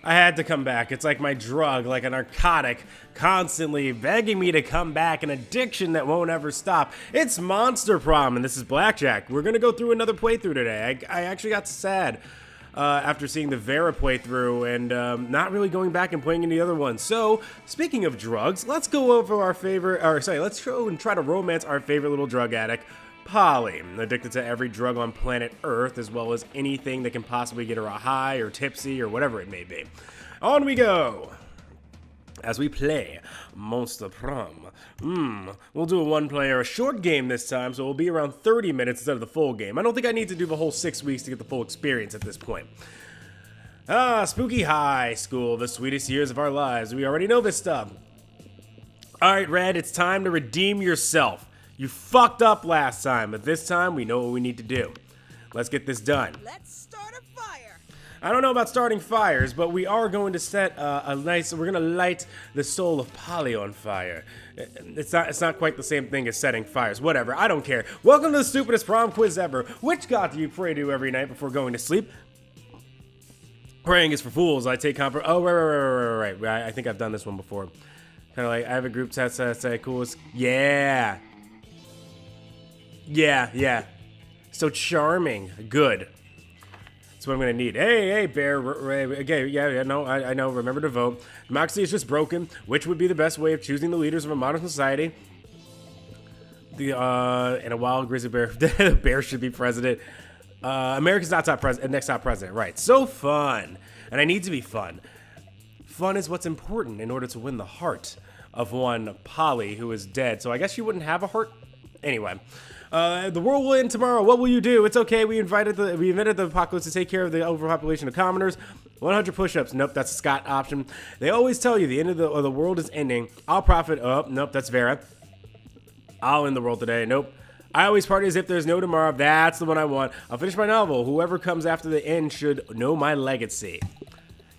I had to come back. It's like my drug, like a narcotic, constantly begging me to come back, an addiction that won't ever stop. It's Monster Prom, and this is Blackjack. We're going to go through another playthrough today. I actually got sad after seeing the Vera playthrough and not really going back and playing any other ones. So, speaking of drugs, let's go over our favorite, let's go and try to romance our favorite little drug addict, Polly, addicted to every drug on planet Earth, as well as anything that can possibly get her a high or tipsy or whatever it may be. On we go! As we play Monster Prom. We'll do a one-player, a short game this time, so it'll be around 30 minutes instead of the full game. I don't think I need to do the whole 6 weeks to get the full experience at this point. Spooky high school, the sweetest years of our lives. We already know this stuff. Alright, Red, it's time to redeem yourself. You fucked up last time, but this time we know what we need to do. Let's get this done. Let's start a fire. I don't know about starting fires, but we are going to set we're gonna light the soul of Polly on fire. It's not quite the same thing as setting fires. Whatever, I don't care. Welcome to the stupidest prom quiz ever. Which god do you pray to every night before going to sleep? Praying is for fools. I take comfort. Oh, right. I think I've done this one before. Kind of like, I have a group text that say coolest. Yeah. Yeah. So charming. Good. That's what I'm gonna need. Hey, Bear. Okay, yeah, no, I know. Remember to vote. Democracy is just broken. Which would be the best way of choosing the leaders of a modern society? And a wild grizzly bear. The bear should be president. America's next top president. Right. So fun. And I need to be fun. Fun is what's important in order to win the heart of one Polly who is dead. So I guess you wouldn't have a heart. Anyway. The world will end tomorrow. What will you do? It's okay. We invented the apocalypse to take care of the overpopulation of commoners. 100 push-ups. Nope, that's a Scott option. They always tell you the end of the world is ending. I'll profit. Oh, nope, that's Vera. I'll end the world today. Nope. I always party as if there's no tomorrow. That's the one I want. I'll finish my novel. Whoever comes after the end should know my legacy.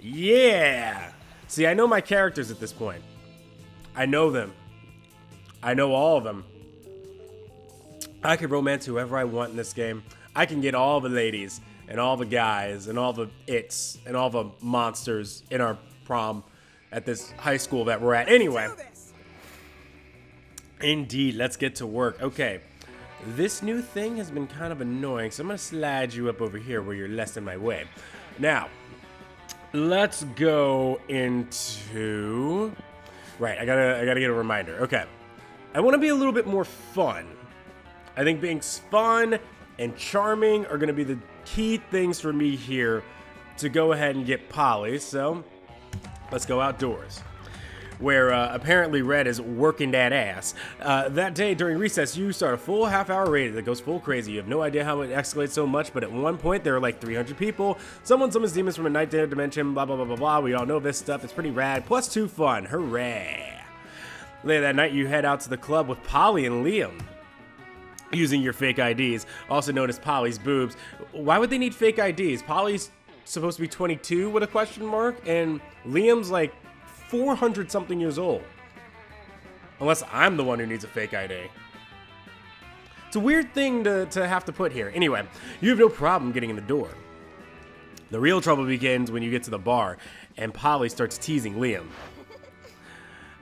Yeah. See, I know my characters at this point. I know them. I know all of them. I can romance whoever I want in this game. I can get all the ladies and all the guys and all the its and all the monsters in our prom at this high school that we're at. Anyway. Indeed, let's get to work. Okay. This new thing has been kind of annoying, so I'm going to slide you up over here where you're less in my way. Now, let's go into... Right, I gotta get a reminder. Okay. I want to be a little bit more fun. I think being fun and charming are going to be the key things for me here to go ahead and get Polly. So, let's go outdoors. Where apparently Red is working that ass. That day during recess, you start a full half-hour raid that goes full crazy. You have no idea how it escalates so much, but at one point there are like 300 people. Someone summons demons from a night dimension, blah, blah, blah, blah, blah. We all know this stuff. It's pretty rad. Plus 2 fun. Hooray. Later that night, you head out to the club with Polly and Liam. Using your fake IDs, also known as Polly's boobs. Why would they need fake IDs? Polly's supposed to be 22 with a question mark, and Liam's like 400 something years old. Unless I'm the one who needs a fake ID. It's a weird thing to have to put here. Anyway, you have no problem getting in the door. The real trouble begins when you get to the bar, and Polly starts teasing Liam.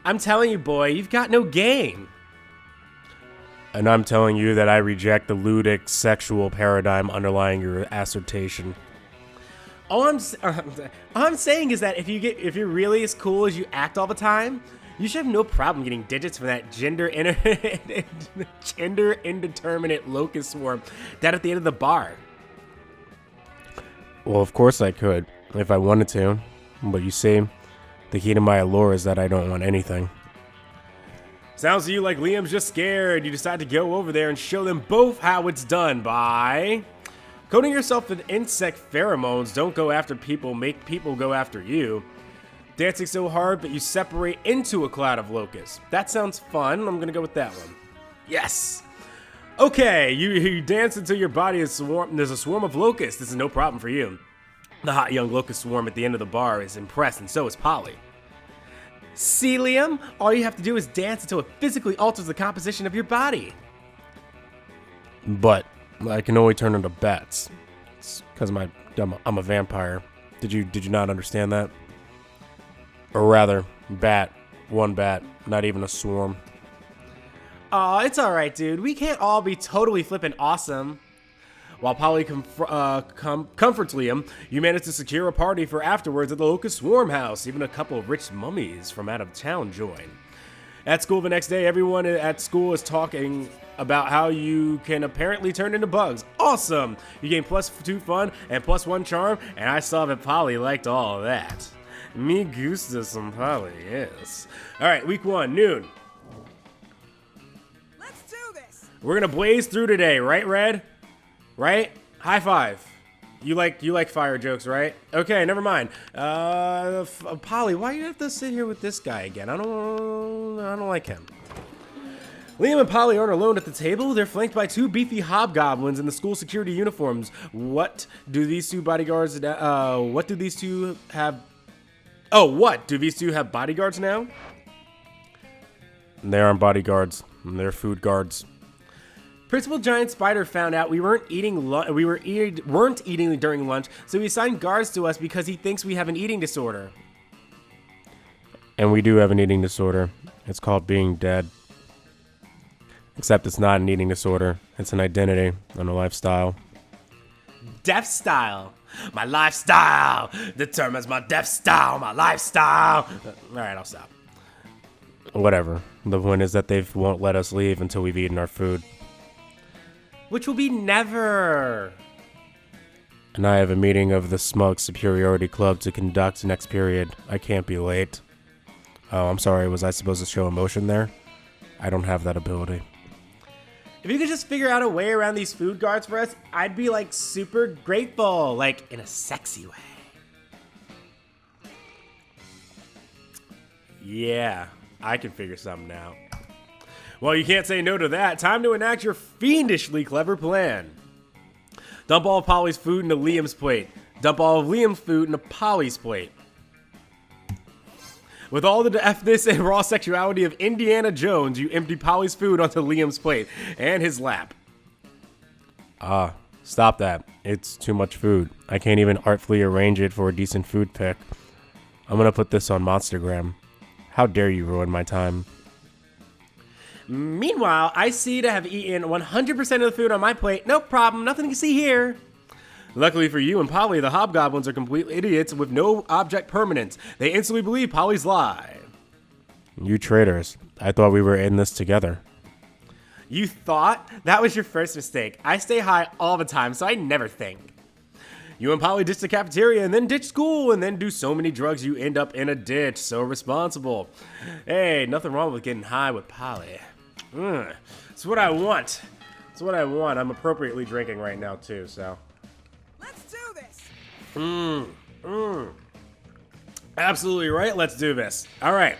I'm telling you, boy, you've got no game. And I'm telling you that I reject the ludic sexual paradigm underlying your assertion. All I'm saying is that if you're really as cool as you act all the time, you should have no problem getting digits from that gender indeterminate locust swarm down at the end of the bar. Well, of course I could, if I wanted to. But you see, the key to my allure is that I don't want anything. Sounds to you like Liam's just scared. You decide to go over there and show them both how it's done by coating yourself in insect pheromones. Don't go after people, make people go after you. Dancing so hard that you separate into a cloud of locusts. That sounds fun. I'm gonna go with that one. Yes. Okay, you dance until your body is swarm. There's a swarm of locusts. This is no problem for you. The hot young locust swarm at the end of the bar is impressed, and so is Polly. See, Liam? All you have to do is dance until it physically alters the composition of your body. But I can only turn into bats. It's because I'm a vampire. Did you not understand that? Or rather, bat. One bat. Not even a swarm. Aw, it's alright, dude. We can't all be totally flippin' awesome. While Polly comforts Liam, you manage to secure a party for afterwards at the Locust Swarm House. Even a couple of rich mummies from out of town join. At school the next day, everyone at school is talking about how you can apparently turn into bugs. Awesome! You gain +2 fun and +1 charm, and I saw that Polly liked all of that. Me gusta some Polly, yes. Alright, week 1, noon. Let's do this! We're gonna blaze through today, right, Red? Right? High five. You like fire jokes, right? Okay, never mind. Polly, why do you have to sit here with this guy again? I don't like him. Liam and Polly aren't alone at the table. They're flanked by 2 beefy hobgoblins in the school security uniforms. What do these two bodyguards? What do these two have? Oh, what do these two have bodyguards now? They aren't bodyguards. They're food guards. Principal Giant Spider found out we weren't eating during lunch, so he assigned guards to us because he thinks we have an eating disorder. And we do have an eating disorder. It's called being dead. Except it's not an eating disorder. It's an identity and a lifestyle. Death style. My lifestyle determines my death style, my lifestyle. Alright, I'll stop. Whatever. The point is that they won't let us leave until we've eaten our food. Which will be never. And I have a meeting of the Smug Superiority Club to conduct next period. I can't be late. Oh, I'm sorry. Was I supposed to show emotion there? I don't have that ability. If you could just figure out a way around these food guards for us, I'd be like super grateful, like in a sexy way. Yeah, I can figure something out. Well, you can't say no to that. Time to enact your fiendishly clever plan. Dump all of Polly's food into Liam's plate. Dump all of Liam's food into Polly's plate. With all the deafness and raw sexuality of Indiana Jones, you empty Polly's food onto Liam's plate and his lap. Stop that. It's too much food. I can't even artfully arrange it for a decent food pick. I'm gonna put this on Monstergram. How dare you ruin my time. Meanwhile, I see to have eaten 100% of the food on my plate. No problem, nothing to see here. Luckily for you and Polly, the hobgoblins are complete idiots with no object permanence. They instantly believe Polly's lie. You traitors. I thought we were in this together. You thought? That was your first mistake. I stay high all the time, so I never think. You and Polly ditch the cafeteria and then ditch school and then do so many drugs you end up in a ditch. So responsible. Hey, nothing wrong with getting high with Polly. It's what I want. It's what I want. I'm appropriately drinking right now too, so. Let's do this. Absolutely right. Let's do this. All right.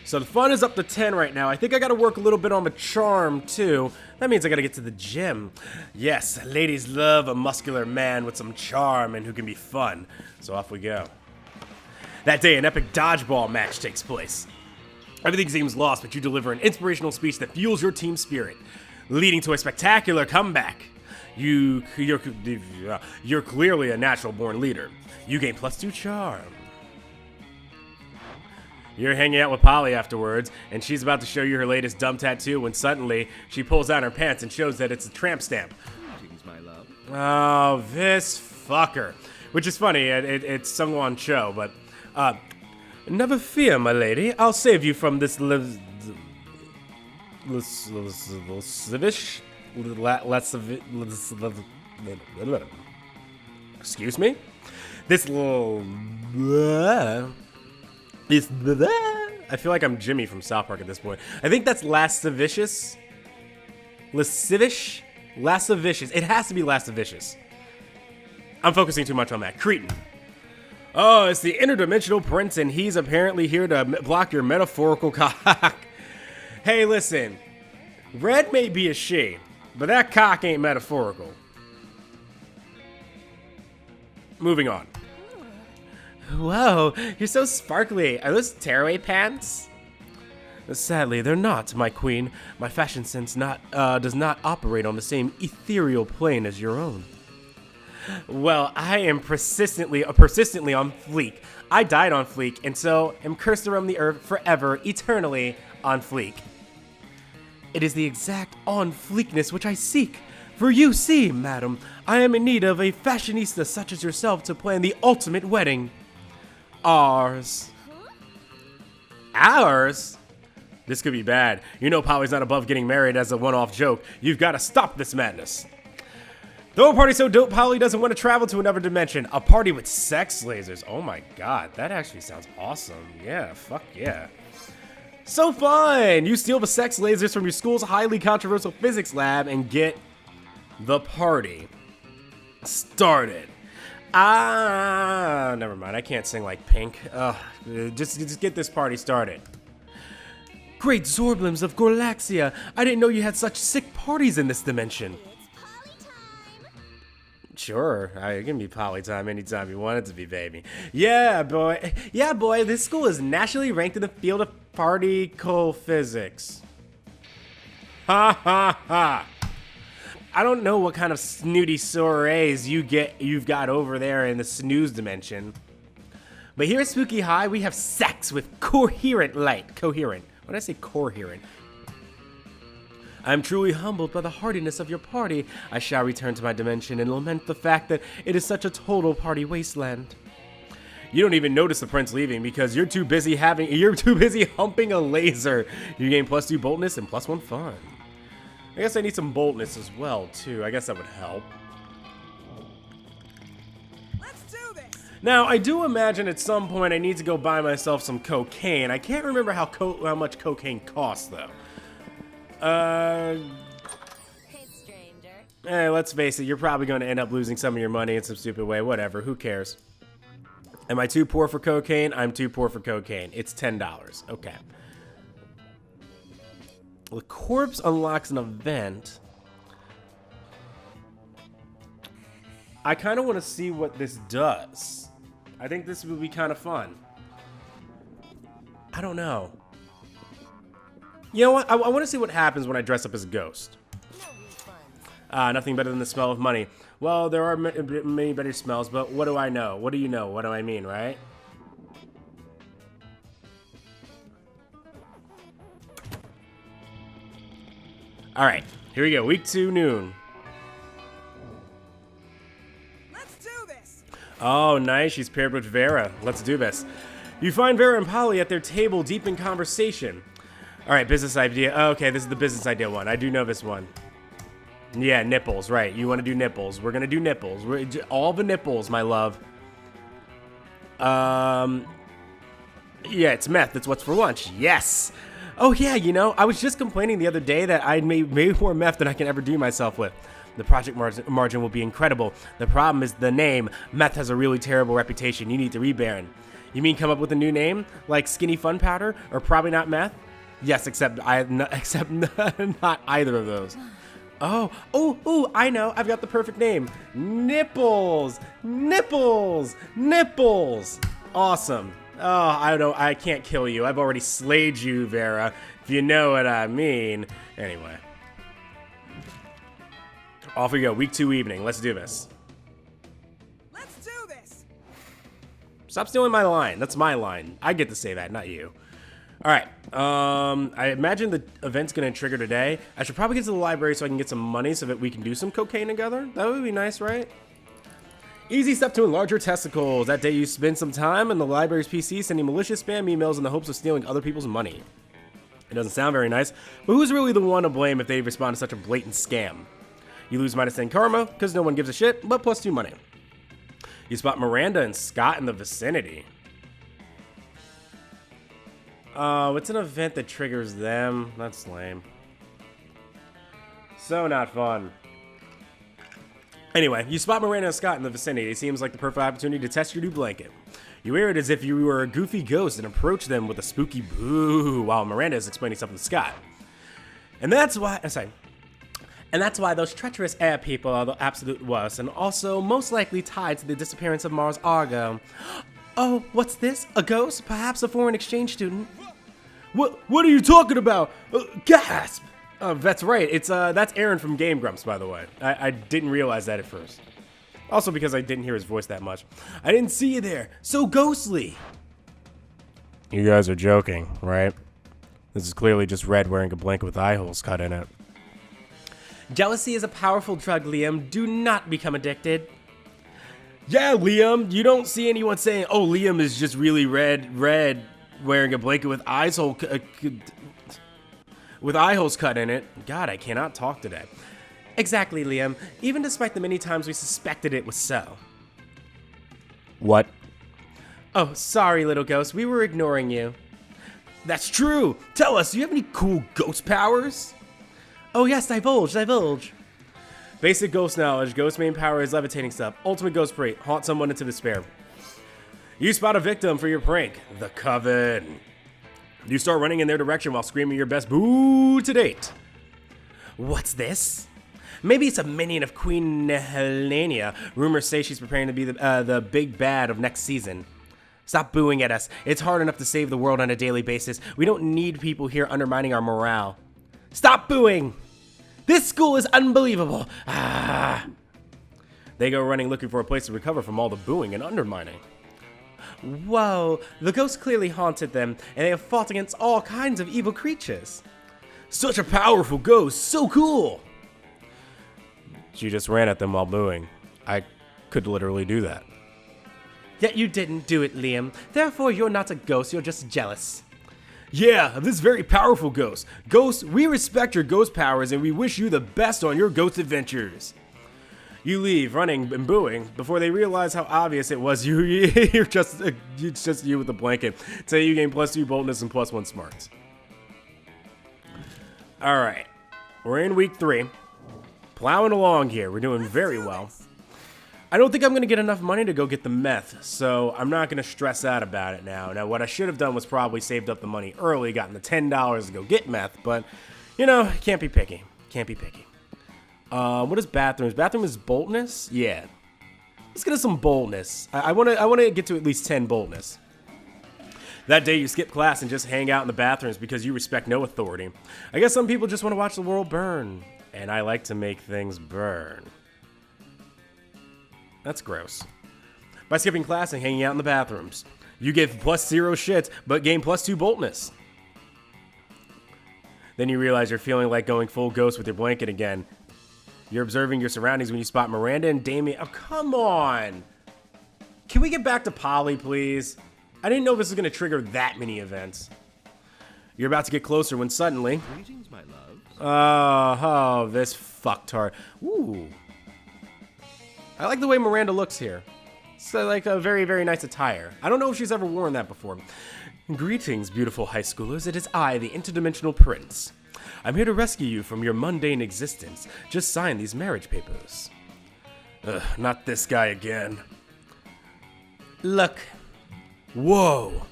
So the fun is up to 10 right now. I think I got to work a little bit on the charm too. That means I got to get to the gym. Yes, ladies love a muscular man with some charm and who can be fun. So off we go. That day, an epic dodgeball match takes place. Everything seems lost, but you deliver an inspirational speech that fuels your team spirit, leading to a spectacular comeback. You're clearly a natural-born leader. You gain +2 charm. You're hanging out with Polly afterwards, and she's about to show you her latest dumb tattoo when suddenly she pulls down her pants and shows that it's a tramp stamp. Greetings, my love. Oh, this fucker. Which is funny, it's someone's show, but... never fear, my lady. I'll save you from this excuse me? This little... I feel like I'm Jimmy from South Park at this point. I think that's lascivious. Lascivious? Lascivious. It has to be lascivious. I'm focusing too much on that. Cretin. Oh, it's the interdimensional prince, and he's apparently here to block your metaphorical cock. Hey, listen. Red may be a she, but that cock ain't metaphorical. Moving on. Whoa, you're so sparkly. Are those tearaway pants? Sadly, they're not, my queen. My fashion sense does not operate on the same ethereal plane as your own. Well, I am persistently on fleek. I died on fleek, and so am cursed around the earth forever, eternally on fleek. It is the exact on fleekness which I seek. For you see, madam, I am in need of a fashionista such as yourself to plan the ultimate wedding. Ours. Ours? This could be bad. You know Polly's not above getting married as a one-off joke. You've got to stop this madness. Throw a party so dope Polly doesn't want to travel to another dimension. A party with sex lasers. Oh my god, that actually sounds awesome. Yeah, fuck yeah. So fun! You steal the sex lasers from your school's highly controversial physics lab and get the party started. Never mind. I can't sing like Pink. Just get this party started. Great Zorblims of Gorlaxia. I didn't know you had such sick parties in this dimension. Sure, it can be Polly time anytime you want it to be, baby. Yeah, boy. Yeah, boy, this school is nationally ranked in the field of particle physics. Ha ha ha. I don't know what kind of snooty soirees you've got over there in the snooze dimension. But here at Spooky High, we have sex with coherent light. Coherent. When I say coherent, I'm truly humbled by the heartiness of your party. I shall return to my dimension and lament the fact that it is such a total party wasteland. You don't even notice the prince leaving because you're too busy humping a laser. You gain +2 boldness and +1 fun. I guess I need some boldness as well, too. I guess that would help. Let's do this. Now, I do imagine at some point I need to go buy myself some cocaine. I can't remember how much cocaine costs, though. Hey, stranger. Hey, let's face it, you're probably going to end up losing some of your money in some stupid way. Whatever, who cares? Am I too poor for cocaine? I'm too poor for cocaine. It's $10. Okay. The corpse unlocks an event. I kind of want to see what this does. I think this would be kind of fun. I don't know. You know what? I want to see what happens when I dress up as a ghost. Nothing better than the smell of money. Well, there are many better smells, but what do I know? What do you know? What do I mean, right? Alright, here we go. Week 2, noon. Let's do this. Oh, nice. She's paired with Vera. Let's do this. You find Vera and Polly at their table, deep in conversation. Alright, business idea. Oh, okay, this is the business idea one. I do know this one. Yeah, nipples, right. You want to do nipples. We're going to do nipples. All the nipples, my love. Yeah, it's meth. That's what's for lunch. Yes. Oh, yeah, you know, I was just complaining the other day that I made more meth than I can ever do myself with. The project margin will be incredible. The problem is the name. Meth has a really terrible reputation. You need to rebrand. You mean come up with a new name? Like Skinny Fun Powder? Or probably not meth? Yes, except not either of those. Oh, I know. I've got the perfect name. Nipples. Nipples. Nipples. Awesome. Oh, I can't kill you. I've already slayed you, Vera, if you know what I mean. Anyway. Off we go. Week 2 evening. Let's do this. Let's do this. Stop stealing my line. That's my line. I get to say that, not you. All right. I imagine the event's going to trigger today. I should probably get to the library so I can get some money so that we can do some cocaine together. That would be nice, right? Easy step to enlarge your testicles. That day you spend some time in the library's PC sending malicious spam emails in the hopes of stealing other people's money. It doesn't sound very nice, but who's really the one to blame if they respond to such a blatant scam? You lose -10 karma, because no one gives a shit, but +2 money. You spot Miranda and Scott in the vicinity. Oh, it's an event that triggers them. That's lame. So not fun. Anyway, you spot Miranda and Scott in the vicinity. It seems like the perfect opportunity to test your new blanket. You wear it as if you were a goofy ghost and approach them with a spooky boo while Miranda is explaining something to Scott. And that's why those treacherous air people are the absolute worst, and also most likely tied to the disappearance of Mars Argo. Oh, what's this? A ghost? Perhaps a foreign exchange student? What are you talking about? Gasp! That's right. That's Aaron from Game Grumps, by the way. I didn't realize that at first. Also because I didn't hear his voice that much. I didn't see you there. So ghostly. You guys are joking, right? This is clearly just Red wearing a blanket with eye holes cut in it. Jealousy is a powerful drug, Liam. Do not become addicted. Yeah, Liam, you don't see anyone saying, oh, Liam is just really red wearing a blanket with eye holes cut in it. God, I cannot talk today. Exactly, Liam. Even despite the many times we suspected it was so. What? Oh, sorry, little ghost. We were ignoring you. That's true. Tell us, do you have any cool ghost powers? Oh yes, divulge. Basic ghost knowledge. Ghost main power is levitating stuff. Ultimate ghost trait. Haunt someone into despair. You spot a victim for your prank. The Coven. You start running in their direction while screaming your best boo to date. What's this? Maybe it's a minion of Queen Helenia. Rumors say she's preparing to be the big bad of next season. Stop booing at us. It's hard enough to save the world on a daily basis. We don't need people here undermining our morale. Stop booing! This school is unbelievable. Ah. They go running looking for a place to recover from all the booing and undermining. Whoa, the ghost clearly haunted them, and they have fought against all kinds of evil creatures. Such a powerful ghost, so cool! She just ran at them while booing. I could literally do that. Yet you didn't do it, Liam. Therefore, you're not a ghost, you're just jealous. Yeah, this very powerful ghost. Ghost, we respect your ghost powers and we wish you the best on your ghost adventures. You leave, running and booing, before they realize how obvious it was it's just you with the blanket. Say you gain +2 boldness and +1 smarts. Alright, we're in week 3. Plowing along here, we're doing very well. I don't think I'm going to get enough money to go get the meth, so I'm not going to stress out about it now. Now, what I should have done was probably saved up the money early, gotten the $10 to go get meth, but, you know, can't be picky. Can't be picky. What is bathrooms? Bathroom is boldness? Yeah. Let's get us some boldness. I want to get to at least 10 boldness. That day you skip class and just hang out in the bathrooms because you respect no authority. I guess some people just want to watch the world burn, and I like to make things burn. That's gross. By skipping class and hanging out in the bathrooms, you get +0 shit, but gain +2 boldness. Then you realize you're feeling like going full ghost with your blanket again. You're observing your surroundings when you spot Miranda and Damien. Oh, come on! Can we get back to Polly, please? I didn't know this was going to trigger that many events. You're about to get closer when suddenly... Greetings, my love. Oh, this fucktard. Ooh. I like the way Miranda looks here. It's like a very, very nice attire. I don't know if she's ever worn that before. Greetings, beautiful high schoolers. It is I, the interdimensional prince. I'm here to rescue you from your mundane existence. Just sign these marriage papers. Ugh, not this guy again. Look. Whoa.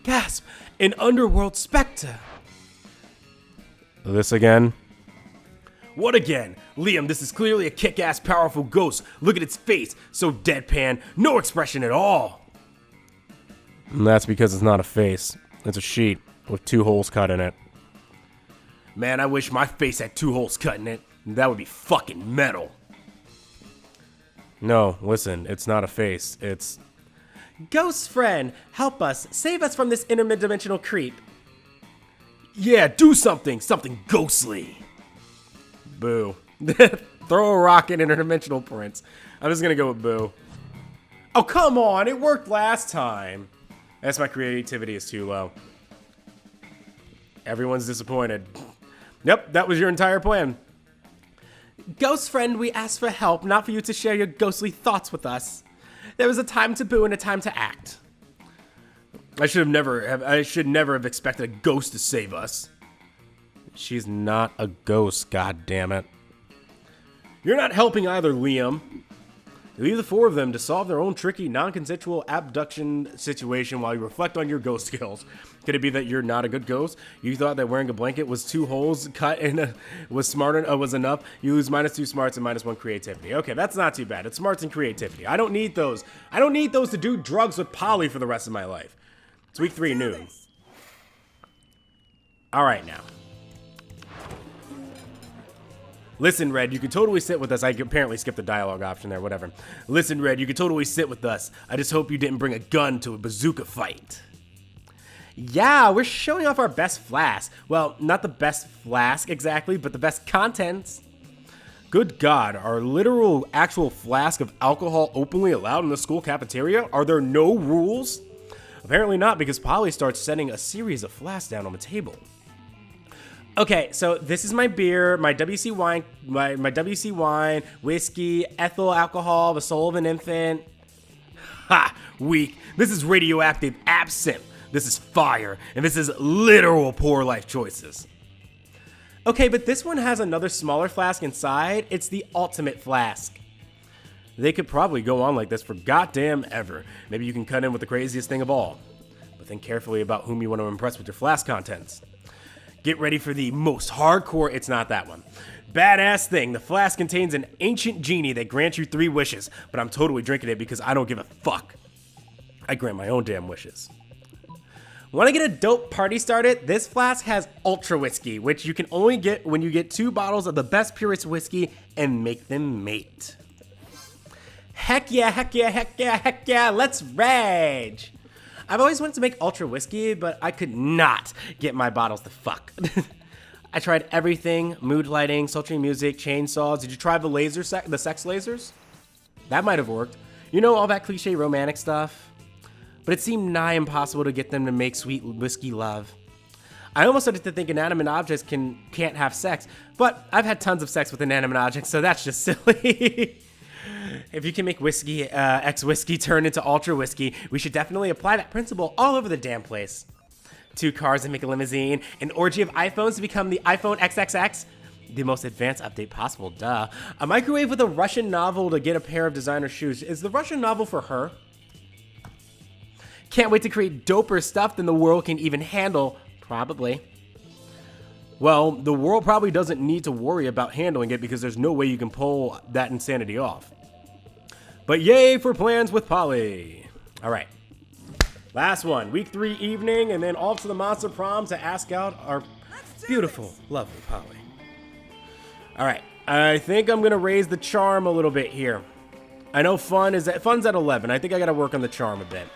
Gasp! An underworld specter! This again? What again? Liam, this is clearly a kick-ass powerful ghost. Look at its face. So deadpan. No expression at all. And that's because it's not a face. It's a sheet with 2 holes cut in it. Man, I wish my face had 2 holes cut in it. That would be fucking metal. No, listen. It's not a face. It's... Ghost friend, help us. Save us from this interdimensional creep. Yeah, do something. Something ghostly. Boo. Throw a rock at interdimensional prince. I'm just gonna go with boo. Oh, come on. It worked last time. That's my creativity is too low. Everyone's disappointed. Yep, that was your entire plan. Ghost friend, we asked for help, not for you to share your ghostly thoughts with us. There was a time to boo and a time to act. I should never have expected a ghost to save us. She's not a ghost, god damn it. You're not helping either, Liam. You leave the 4 of them to solve their own tricky, non-consensual abduction situation while you reflect on your ghost skills. Could it be that you're not a good ghost? You thought that wearing a blanket was 2 holes cut and was enough? You lose -2 smarts and -1 creativity. Okay, that's not too bad. It's smarts and creativity. I don't need those. I don't need those to do drugs with Polly for the rest of my life. It's week 3 noon. All right, now. Listen, Red, you can totally sit with us. I apparently skipped the dialogue option there, whatever. Listen, Red, you can totally sit with us. I just hope you didn't bring a gun to a bazooka fight. Yeah, we're showing off our best flask. Well, not the best flask exactly, but the best contents. Good God, are literal actual flask of alcohol openly allowed in the school cafeteria? Are there no rules? Apparently not, because Polly starts setting a series of flasks down on the table. Okay, so this is my beer, my WC wine, my WC wine, whiskey, ethyl alcohol, the soul of an infant. Ha! Weak. This is radioactive absinthe. This is fire. And this is literal poor life choices. Okay, but this one has another smaller flask inside. It's the ultimate flask. They could probably go on like this for goddamn ever. Maybe you can cut in with the craziest thing of all. But think carefully about whom you want to impress with your flask contents. Get ready for the most hardcore, it's not that one. Badass thing, the flask contains an ancient genie that grants you 3 wishes, but I'm totally drinking it because I don't give a fuck. I grant my own damn wishes. Want to get a dope party started? This flask has ultra whiskey, which you can only get when you get 2 bottles of the best purest whiskey and make them mate. Heck yeah, heck yeah, heck yeah, heck yeah, let's rage! I've always wanted to make ultra whiskey, but I could not get my bottles to fuck. I tried everything, mood lighting, sultry music, chainsaws. Did you try the the sex lasers? That might have worked. You know, all that cliche romantic stuff. But it seemed nigh impossible to get them to make sweet whiskey love. I almost started to think inanimate objects can't have sex, but I've had tons of sex with inanimate objects, so that's just silly. If you can make whiskey, X-Whiskey turn into Ultra Whiskey, we should definitely apply that principle all over the damn place. 2 cars that make a limousine, an orgy of iPhones to become the iPhone XXX, the most advanced update possible, duh. A microwave with a Russian novel to get a pair of designer shoes. Is the Russian novel for her? Can't wait to create doper stuff than the world can even handle, probably. Well, the world probably doesn't need to worry about handling it because there's no way you can pull that insanity off. But yay for plans with Polly. All right. Last one, week 3 evening, and then off to the Monster Prom to ask out our beautiful, lovely Polly. All right, I think I'm gonna raise the charm a little bit here. I know fun's at 11. I think I gotta work on the charm a bit.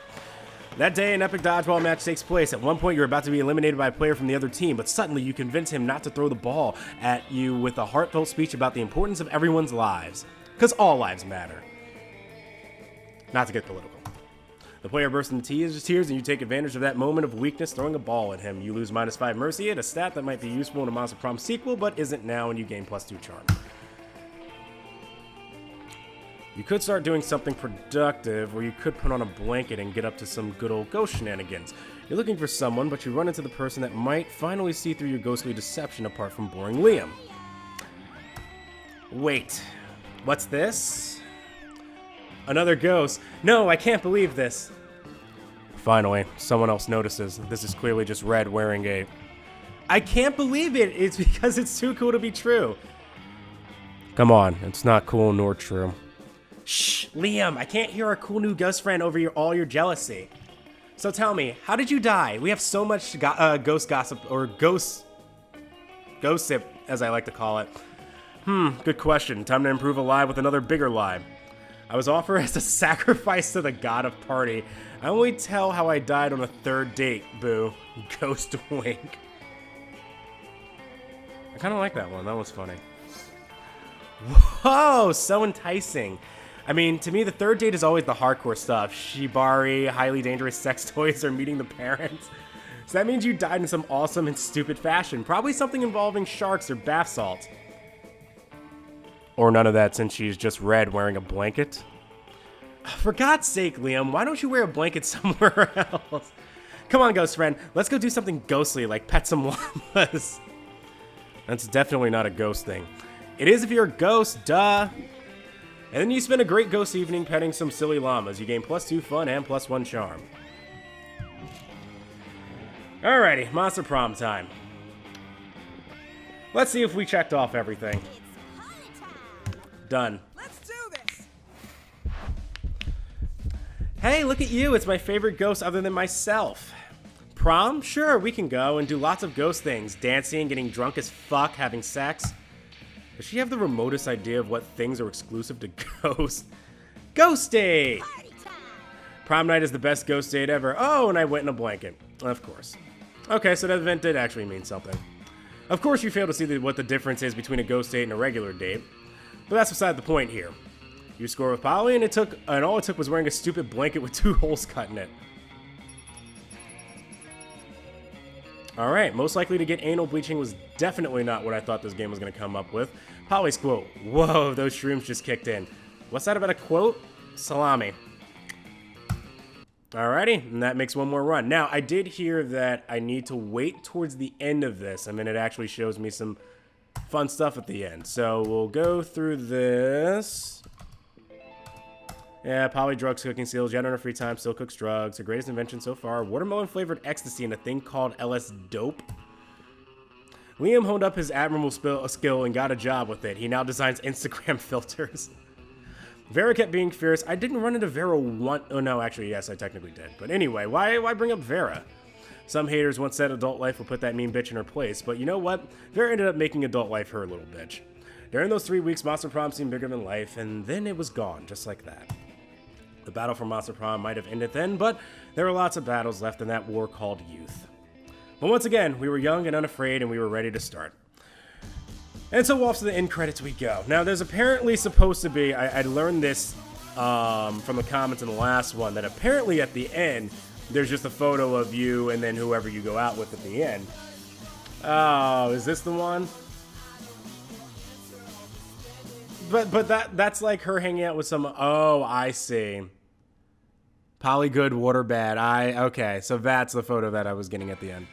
That day, an epic dodgeball match takes place. At one point, you're about to be eliminated by a player from the other team, but suddenly you convince him not to throw the ball at you with a heartfelt speech about the importance of everyone's lives. Because all lives matter. Not to get political. The player bursts into tears, and you take advantage of that moment of weakness, throwing a ball at him. You lose -5 mercy, a stat that might be useful in a Monster Prom sequel, but isn't now, and you gain +2 charm. You could start doing something productive, or you could put on a blanket and get up to some good old ghost shenanigans. You're looking for someone, but you run into the person that might finally see through your ghostly deception apart from boring Liam. Wait, what's this? Another ghost. No, I can't believe this. Finally, someone else notices. This is clearly just Red wearing a... I can't believe it! It's because it's too cool to be true. Come on, it's not cool nor true. Shh, Liam, I can't hear our cool new ghost friend over all your jealousy. So tell me, how did you die? We have so much ghost gossip, or ghost sip, as I like to call it. Good question. Time to improve a lie with another bigger lie. I was offered as a sacrifice to the god of party. I only tell how I died on a 3rd date, boo. Ghost wink. I kind of like that one. That was funny. Whoa, so enticing. I mean, to me, the 3rd date is always the hardcore stuff. Shibari, highly dangerous sex toys, or meeting the parents. So that means you died in some awesome and stupid fashion. Probably something involving sharks or bath salts. Or none of that, since she's just Red wearing a blanket. For God's sake, Liam, why don't you wear a blanket somewhere else? Come on, ghost friend. Let's go do something ghostly, like pet some llamas. That's definitely not a ghost thing. It is if you're a ghost, duh. And then you spend a great ghost evening petting some silly llamas. You gain +2 fun and +1 charm. Alrighty, Monster Prom time. Let's see if we checked off everything. Done. Let's do this. Hey, look at you. It's my favorite ghost other than myself. Prom? Sure, we can go and do lots of ghost things. Dancing, getting drunk as fuck, having sex. Does she have the remotest idea of what things are exclusive to Ghost? Ghost Date! Prom night is the best Ghost Date ever. Oh, and I went in a blanket. Of course. Okay, so that event did actually mean something. Of course you fail to see what the difference is between a Ghost Date and a regular date. But that's beside the point here. You score with Polly, and all it took was wearing a stupid blanket with 2 holes cut in it. Alright, most likely to get anal bleaching was definitely not what I thought this game was going to come up with. Polly's quote. Whoa, those shrooms just kicked in. What's that about a quote? Salami. Alrighty, and that makes one more run. Now, I did hear that I need to wait towards the end of this. I mean, it actually shows me some fun stuff at the end. So we'll go through this. Yeah, Polly drugs cooking skills. Jen on her free time still cooks drugs. Her greatest invention so far: watermelon flavored ecstasy and a thing called LS Dope. Liam honed up his admirable skill and got a job with it. He now designs Instagram filters. Vera kept being fierce. I didn't run into Vera once. Oh no, actually yes, I technically did. But anyway, why bring up Vera? Some haters once said adult life will put that mean bitch in her place, but you know what? Vera ended up making adult life her little bitch. During those 3 weeks, Monster Prom seemed bigger than life, and then it was gone, just like that. The battle for Monster Prom might have ended then, but there were lots of battles left in that war called youth. But once again, we were young and unafraid, and we were ready to start. And so off to the end credits we go. Now, there's apparently supposed to be, I learned this from the comments in the last one, that apparently at the end, there's just a photo of you and then whoever you go out with at the end. Oh, is this the one? But that's like her hanging out with some. Oh, I see. Polly good, water bad. Okay, so that's the photo that I was getting at the end.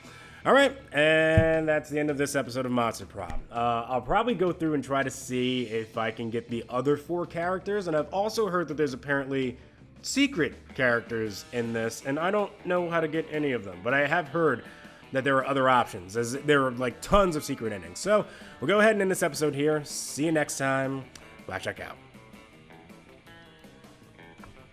All right, and that's the end of this episode of Monster Prom. I'll probably go through and try to see if I can get the other 4 characters, and I've also heard that there's apparently secret characters in this, and I don't know how to get any of them, but I have heard that there are other options, as there are like tons of secret endings. So we'll go ahead and end this episode here. See you next time. Blackjack out.